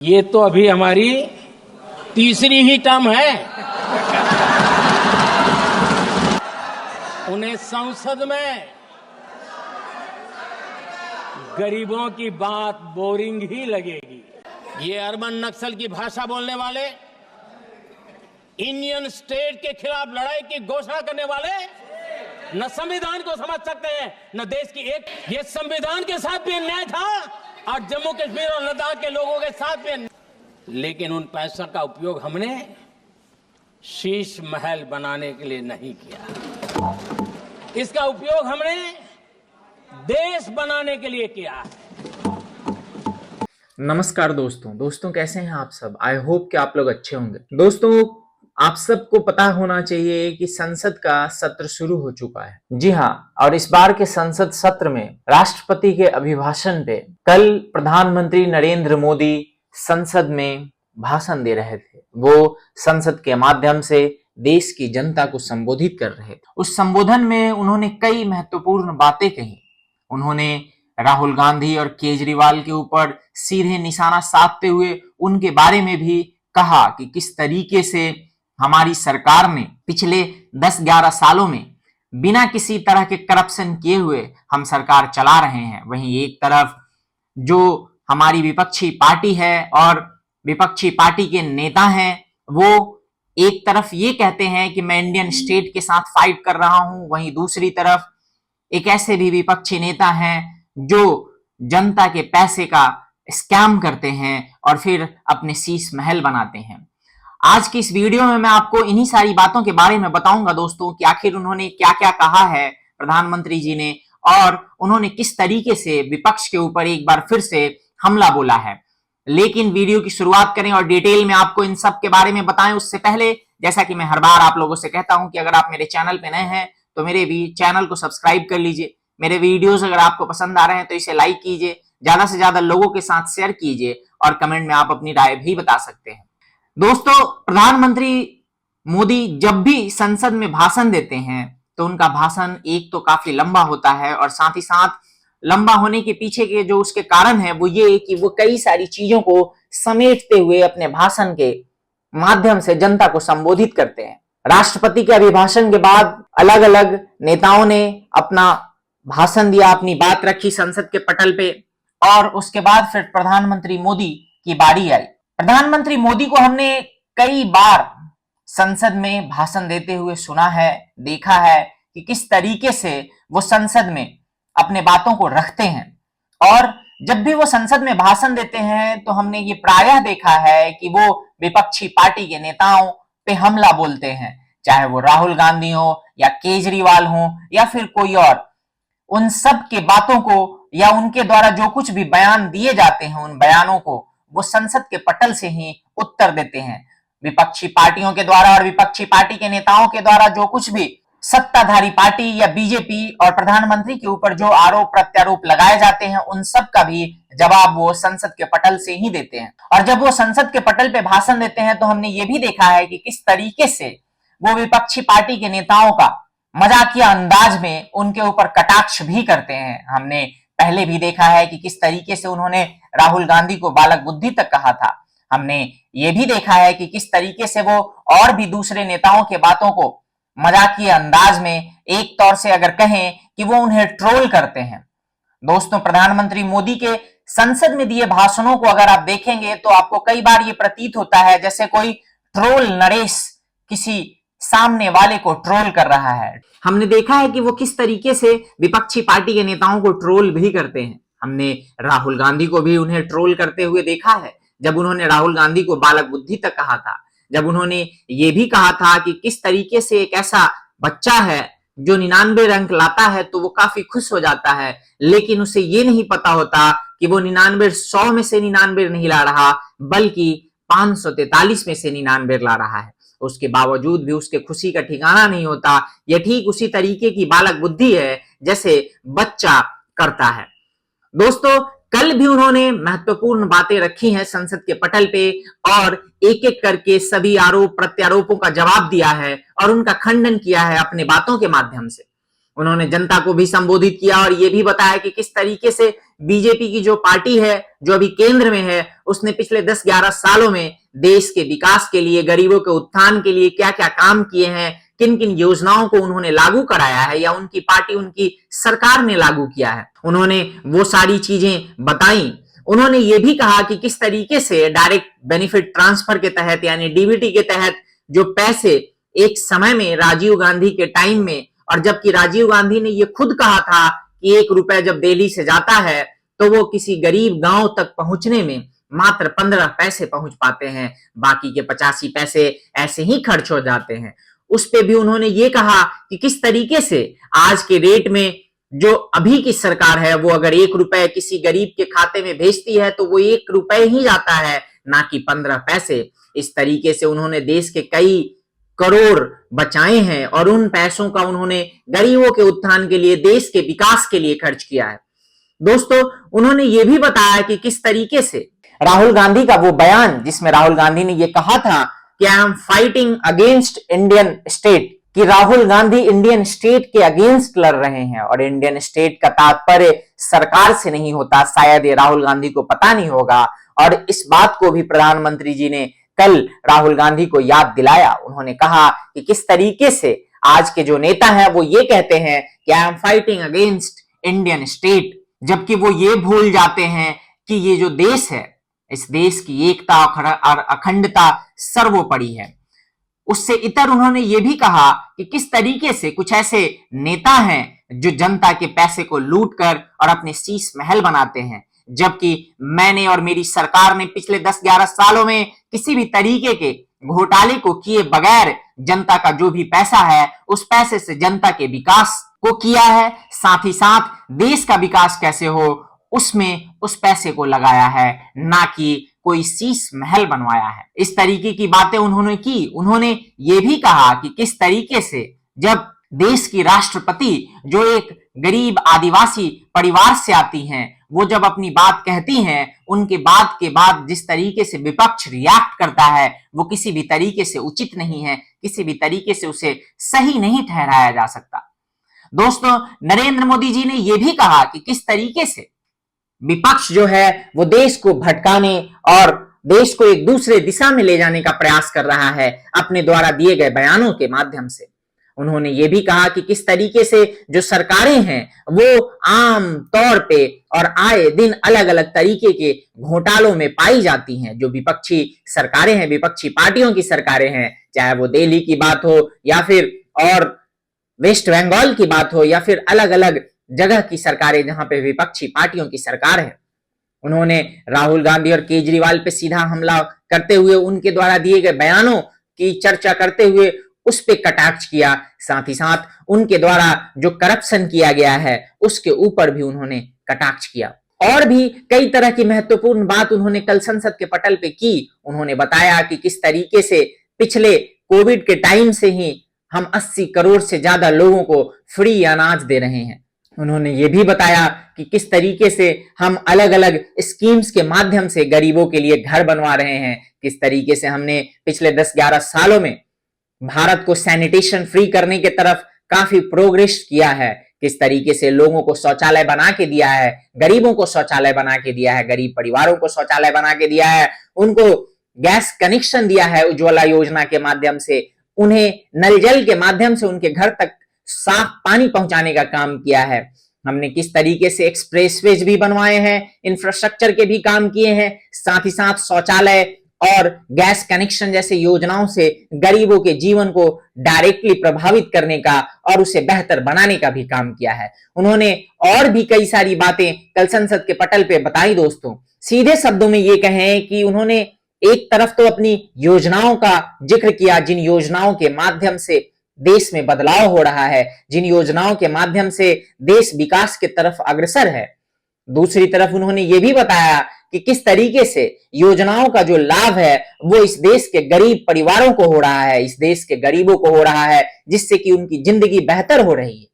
ये तो अभी हमारी तीसरी ही टर्म है। उन्हें संसद में गरीबों की बात बोरिंग ही लगेगी। ये अर्बन नक्सल की भाषा बोलने वाले, इंडियन स्टेट के खिलाफ लड़ाई की घोषणा करने वाले न संविधान को समझ सकते हैं, न देश की एक। ये संविधान के साथ भी अन्याय था और जम्मू कश्मीर और लद्दाख के लोगों के साथ भी, लेकिन उन पैसों का उपयोग हमने शीश महल बनाने के लिए नहीं किया। इसका उपयोग हमने देश बनाने के लिए किया है। नमस्कार दोस्तों कैसे हैं आप सब। आई होप कि आप लोग अच्छे होंगे। दोस्तों, आप सबको पता होना चाहिए कि संसद का सत्र शुरू हो चुका है। जी हाँ, और इस बार के संसद सत्र में राष्ट्रपति के अभिभाषण पे कल प्रधानमंत्री नरेंद्र मोदी संसद में भाषण दे रहे थे। वो संसद के माध्यम से देश की जनता को संबोधित कर रहे थे। उस संबोधन में उन्होंने कई महत्वपूर्ण बातें कही। उन्होंने राहुल गांधी और केजरीवाल के ऊपर सीधे निशाना साधते हुए उनके बारे में भी कहा कि किस तरीके से हमारी सरकार ने पिछले 10-11 सालों में बिना किसी तरह के करप्शन किए हुए हम सरकार चला रहे हैं। वहीं एक तरफ जो हमारी विपक्षी पार्टी है और विपक्षी पार्टी के नेता हैं, वो एक तरफ ये कहते हैं कि मैं इंडियन स्टेट के साथ फाइट कर रहा हूं, वहीं दूसरी तरफ एक ऐसे भी विपक्षी नेता हैं जो जनता के पैसे का स्कैम करते हैं और फिर अपने शीश महल बनाते हैं। आज की इस वीडियो में मैं आपको इन्हीं सारी बातों के बारे में बताऊंगा दोस्तों कि आखिर उन्होंने क्या क्या कहा है प्रधानमंत्री जी ने, और उन्होंने किस तरीके से विपक्ष के ऊपर एक बार फिर से हमला बोला है। लेकिन वीडियो की शुरुआत करें और डिटेल में आपको इन सब के बारे में बताएं उससे पहले, जैसा कि मैं हर बार आप लोगों से कहता हूं कि अगर आप मेरे चैनल पे नए हैं तो मेरे भी चैनल को सब्सक्राइब कर लीजिए। मेरे वीडियोस अगर आपको पसंद आ रहे हैं तो इसे लाइक कीजिए, ज्यादा से ज्यादा लोगों के साथ शेयर कीजिए और कमेंट में आप अपनी राय भी बता सकते हैं। दोस्तों, प्रधानमंत्री मोदी जब भी संसद में भाषण देते हैं तो उनका भाषण एक तो काफी लंबा होता है और साथ ही साथ लंबा होने के पीछे के जो उसके कारण है वो ये कि वो कई सारी चीजों को समेटते हुए अपने भाषण के माध्यम से जनता को संबोधित करते हैं। राष्ट्रपति के अभिभाषण के बाद अलग अलग नेताओं ने अपना भाषण दिया, अपनी बात रखी संसद के पटल पे, और उसके बाद फिर प्रधानमंत्री मोदी की बारी आई। प्रधानमंत्री मोदी को हमने कई बार संसद में भाषण देते हुए सुना है, देखा है कि किस तरीके से वो संसद में अपने बातों को रखते हैं। और जब भी वो संसद में भाषण देते हैं तो हमने ये प्रायः देखा है कि वो विपक्षी पार्टी के नेताओं पे हमला बोलते हैं, चाहे वो राहुल गांधी हो या केजरीवाल हो या फिर कोई और। उन सब के बातों को या उनके द्वारा जो कुछ भी बयान दिए जाते हैं उन बयानों को वो संसद के पटल से ही उत्तर देते हैं। विपक्षी पार्टियों के द्वारा और विपक्षी पार्टी के नेताओं के द्वारा जो कुछ भी सत्ताधारी पार्टी या बीजेपी और प्रधानमंत्री के ऊपर जो आरोप प्रत्यारोप लगाए जाते हैं उन सब का भी जवाब वो संसद के पटल से ही देते हैं। और जब वो संसद के पटल पे भाषण देते हैं तो हमने ये भी देखा है कि किस तरीके से वो विपक्षी पार्टी के नेताओं का मजाकिया अंदाज में उनके ऊपर कटाक्ष भी करते हैं। हमने पहले भी देखा है कि किस तरीके से उन्होंने राहुल गांधी को बालक बुद्धि तक कहा था। हमने ये भी देखा है कि किस तरीके से वो और भी दूसरे नेताओं के बातों को मजाकिया अंदाज में एक तौर से अगर कहें कि वो उन्हें ट्रोल करते हैं। दोस्तों, प्रधानमंत्री मोदी के संसद में दिए भाषणों को अगर आप देखेंगे तो आपको कई बार ये प्रतीत होता है जैसे कोई ट्रोल नरेश किसी सामने वाले को ट्रोल कर रहा है। हमने देखा है कि वो किस तरीके से विपक्षी पार्टी के नेताओं को ट्रोल भी करते हैं। हमने राहुल गांधी को भी उन्हें ट्रोल करते हुए देखा है, जब उन्होंने राहुल गांधी को बालक बुद्धि तक कहा था, जब उन्होंने ये भी कहा था कि किस तरीके से एक ऐसा बच्चा है जो 99 अंक लाता है तो वो काफी खुश हो जाता है, लेकिन उसे ये नहीं पता होता कि वो 99 100 में से 99 नहीं ला रहा बल्कि 543 में से 99 ला रहा है। उसके बावजूद भी उसके खुशी का ठिकाना नहीं होता। यह ठीक उसी तरीके की बालक बुद्धि है जैसे बच्चा करता है। दोस्तों, कल भी उन्होंने महत्वपूर्ण बातें रखी हैं संसद के पटल पे और एक एक करके सभी आरोप प्रत्यारोपों का जवाब दिया है और उनका खंडन किया है अपने बातों के माध्यम से। उन्होंने जनता को भी संबोधित किया और ये भी बताया कि किस तरीके से बीजेपी की जो पार्टी है, जो अभी केंद्र में है, उसने पिछले 10-11 सालों में देश के विकास के लिए, गरीबों के उत्थान के लिए क्या क्या काम किए हैं, किन किन योजनाओं को उन्होंने लागू कराया है या उनकी पार्टी, उनकी सरकार ने लागू किया है। उन्होंने वो सारी चीजें बताई। उन्होंने ये भी कहा कि किस तरीके से डायरेक्ट बेनिफिट ट्रांसफर के तहत यानी डीबीटी के तहत जो पैसे एक समय में राजीव गांधी के टाइम में, और जबकि राजीव गांधी ने ये खुद कहा था कि 1 रुपया जब दिल्ली से जाता है तो वो किसी गरीब गांव तक पहुंचने में मात्र 15 पैसे पहुंच पाते हैं, बाकी के 85 पैसे ऐसे ही खर्च हो जाते हैं। उस पे भी उन्होंने ये कहा कि किस तरीके से आज के रेट में जो अभी की सरकार है वो अगर 1 रुपए किसी गरीब के खाते में भेजती है तो वो 1 रुपए ही जाता है, ना कि 15 पैसे। इस तरीके से उन्होंने देश के कई करोड़ बचाए हैं और उन पैसों का उन्होंने गरीबों के उत्थान के लिए, देश के विकास के लिए खर्च किया है। दोस्तों, उन्होंने ये भी बताया कि किस तरीके से राहुल गांधी का वो बयान जिसमें राहुल गांधी ने ये कहा था कि I am fighting against Indian state, कि राहुल गांधी इंडियन स्टेट के अगेंस्ट लड़ रहे हैं और इंडियन स्टेट का तात्पर्य सरकार से नहीं होता। शायद ये राहुल गांधी को पता नहीं होगा और इस बात को भी प्रधानमंत्री जी ने कल राहुल गांधी को याद दिलाया। उन्होंने कहा कि किस तरीके से आज के जो नेता हैं वो ये कहते हैं कि I am fighting against Indian state, जबकि वो ये भूल जाते हैं कि ये जो देश है, इस देश की एकता और अखंडता सर्वोपरि है। उससे इतर उन्होंने ये भी कहा कि किस तरीके से कुछ ऐसे नेता हैं जो जनता के पैसे को लूटकर और अपने शीश महल बनाते हैं, जबकि मैंने और मेरी सरकार ने पिछले 10-11 सालों में किसी भी तरीके के घोटाले को किए बगैर जनता का जो भी पैसा है उस पैसे से जनता के विकास को किया है, साथ ही साथ देश का विकास कैसे हो उसमें उस पैसे को लगाया है, ना कि कोई शीश महल बनवाया है। इस तरीके की बातें उन्होंने की। उन्होंने ये भी कहा कि किस तरीके से जब देश की राष्ट्रपति जो एक गरीब आदिवासी परिवार से आती हैं, वो जब अपनी बात कहती हैं, उनके बात के बाद जिस तरीके से विपक्ष रिएक्ट करता है वो किसी भी तरीके से उचित नहीं है, किसी भी तरीके से उसे सही नहीं ठहराया जा सकता। दोस्तों, नरेंद्र मोदी जी ने यह भी कहा कि किस तरीके से विपक्ष जो है वो देश को भटकाने और देश को एक दूसरे दिशा में ले जाने का प्रयास कर रहा है अपने द्वारा दिए गए बयानों के माध्यम से। उन्होंने ये भी कहा कि किस तरीके से जो सरकारें हैं वो आम तौर पे और आए दिन अलग अलग तरीके के घोटालों में पाई जाती हैं। जो विपक्षी सरकारें हैं, विपक्षी पार्टियों की सरकारें हैं, चाहे वो दिल्ली की बात हो या फिर और वेस्ट बंगाल की बात हो या फिर अलग अलग जगह की सरकारें जहां पे विपक्षी पार्टियों की सरकार है। उन्होंने राहुल गांधी और केजरीवाल पे सीधा हमला करते हुए उनके द्वारा दिए गए बयानों की चर्चा करते हुए उस पे कटाक्ष किया, साथ ही साथ उनके द्वारा जो करप्शन किया गया है उसके ऊपर भी उन्होंने कटाक्ष किया। और भी कई तरह की महत्वपूर्ण बात उन्होंने कल संसद के पटल पे की। उन्होंने बताया कि किस तरीके से पिछले कोविड के टाइम से ही हम 80 करोड़ से ज्यादा लोगों को फ्री अनाज दे रहे हैं। उन्होंने ये भी बताया कि किस तरीके से हम अलग अलग स्कीम्स के माध्यम से गरीबों के लिए घर बनवा रहे हैं, किस तरीके से हमने पिछले 10-11 सालों में भारत को सैनिटेशन फ्री करने की तरफ काफी प्रोग्रेस किया है, किस तरीके से लोगों को शौचालय बना के दिया है, गरीबों को शौचालय बना के दिया है, गरीब परिवारों को शौचालय बना के दिया है, उनको गैस कनेक्शन दिया है उज्ज्वला योजना के माध्यम से, उन्हें नल जल के माध्यम से उनके घर तक साफ पानी पहुंचाने का काम किया है। हमने किस तरीके से एक्सप्रेसवेज भी बनवाए हैं, इंफ्रास्ट्रक्चर के भी काम किए हैं, साथ ही साथ शौचालय और गैस कनेक्शन जैसे योजनाओं से गरीबों के जीवन को डायरेक्टली प्रभावित करने का और उसे बेहतर बनाने का भी काम किया है। उन्होंने और भी कई सारी बातें कल संसद के पटल पे बताई। दोस्तों, सीधे शब्दों में ये कहें कि उन्होंने एक तरफ तो अपनी योजनाओं का जिक्र किया, जिन योजनाओं के माध्यम से देश में बदलाव हो रहा है, जिन योजनाओं के माध्यम से देश विकास की तरफ अग्रसर है। दूसरी तरफ उन्होंने ये भी बताया कि किस तरीके से योजनाओं का जो लाभ है वो इस देश के गरीब परिवारों को हो रहा है, इस देश के गरीबों को हो रहा है, जिससे कि उनकी जिंदगी बेहतर हो रही है।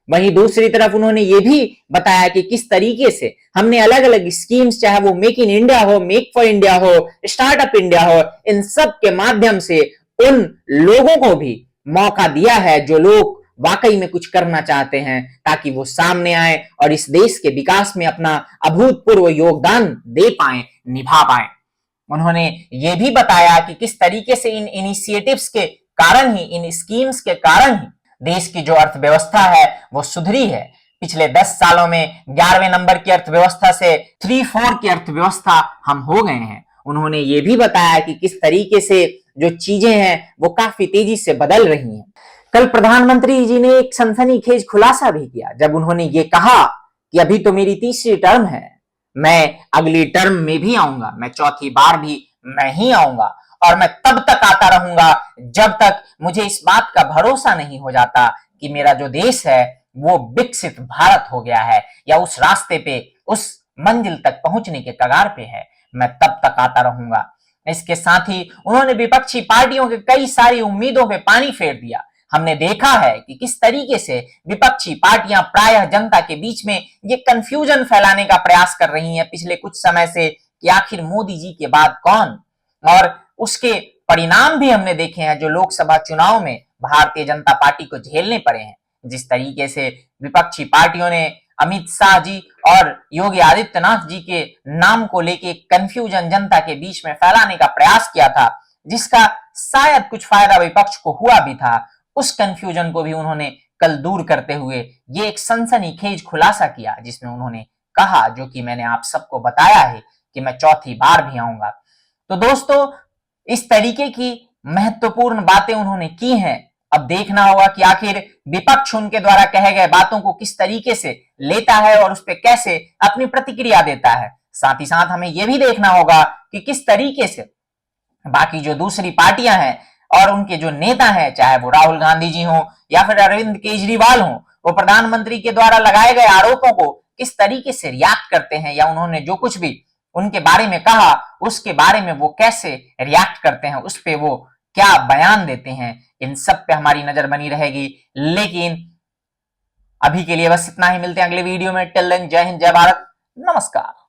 वहीं दूसरी तरफ उन्होंने ये भी बताया कि किस तरीके से हमने अलग अलग स्कीम्स, चाहे वो मेक इन इंडिया हो, मेक फॉर इंडिया हो, स्टार्टअप इंडिया हो, इन सब के माध्यम से उन लोगों को भी मौका दिया है जो लोग वाकई में कुछ करना चाहते हैं ताकि वो सामने आए और इस देश के विकास में अपना अभूतपूर्व योगदान दे पाए, निभा पाए। उन्होंने ये भी बताया कि किस तरीके से इन इनिशिएटिव्स के कारण ही, इन स्कीम्स के कारण ही देश की जो अर्थव्यवस्था है वो सुधरी है। पिछले 10 सालों में 11वें नंबर की अर्थव्यवस्था से 3-4 की अर्थव्यवस्था हम हो गए हैं। उन्होंने ये भी बताया कि किस तरीके से जो चीजें हैं वो काफी तेजी से बदल रही हैं। कल प्रधानमंत्री जी ने एक सनसनीखेज खुलासा भी किया जब उन्होंने ये कहा कि अभी तो मेरी तीसरी टर्म है, मैं अगली टर्म में भी आऊंगा, मैं चौथी बार भी मैं ही आऊंगा और मैं तब तक आता रहूंगा जब तक मुझे इस बात का भरोसा नहीं हो जाता कि मेरा जो देश है वो विकसित भारत हो गया है या उस रास्ते पे, उस मंजिल तक पहुंचने के कगार पे है। मैं तब तक आता रहूंगा। इसके साथ ही उन्होंने विपक्षी पार्टियों के कई सारी उम्मीदों पे पानी फेर दिया। हमने देखा है कि किस तरीके से विपक्षी पार्टियां प्रायः जनता के बीच में ये कंफ्यूजन फैलाने का प्रयास कर रही हैं पिछले कुछ समय से कि आखिर मोदी जी के बाद कौन, और उसके परिणाम भी हमने देखे हैं जो लोकसभा चुनाव में भारतीय जनता पार्टी को झेलने पड़े हैं। जिस तरीके से विपक्षी पार्टियों ने अमित शाह जी और योगी आदित्यनाथ जी के नाम को लेके कंफ्यूजन जनता के बीच में फैलाने का प्रयास किया था, जिसका शायद कुछ फायदा विपक्ष को हुआ भी था, उस कंफ्यूजन को भी उन्होंने कल दूर करते हुए ये एक सनसनीखेज खुलासा किया जिसमें उन्होंने कहा, जो कि मैंने आप सबको बताया है, कि मैं चौथी बार भी आऊंगा। तो दोस्तों, इस तरीके की महत्वपूर्ण बातें उन्होंने की हैं। अब देखना होगा कि आखिर विपक्ष उनके द्वारा कहे गए बातों को किस तरीके से लेता है और उस पर कैसे अपनी प्रतिक्रिया देता है। साथ ही साथ हमें यह भी देखना होगा कि किस तरीके से बाकी जो दूसरी पार्टियां हैं और उनके जो नेता हैं, चाहे वो राहुल गांधी जी हों या फिर अरविंद केजरीवाल हों, वो प्रधानमंत्री के द्वारा लगाए गए आरोपों को किस तरीके से रिएक्ट करते हैं या उन्होंने जो कुछ भी उनके बारे में कहा उसके बारे में वो कैसे रिएक्ट करते हैं, उस पे वो क्या बयान देते हैं। इन सब पे हमारी नजर बनी रहेगी। लेकिन अभी के लिए बस इतना ही। मिलते हैं अगले वीडियो में। टिल देन, जय हिंद, जय भारत, नमस्कार।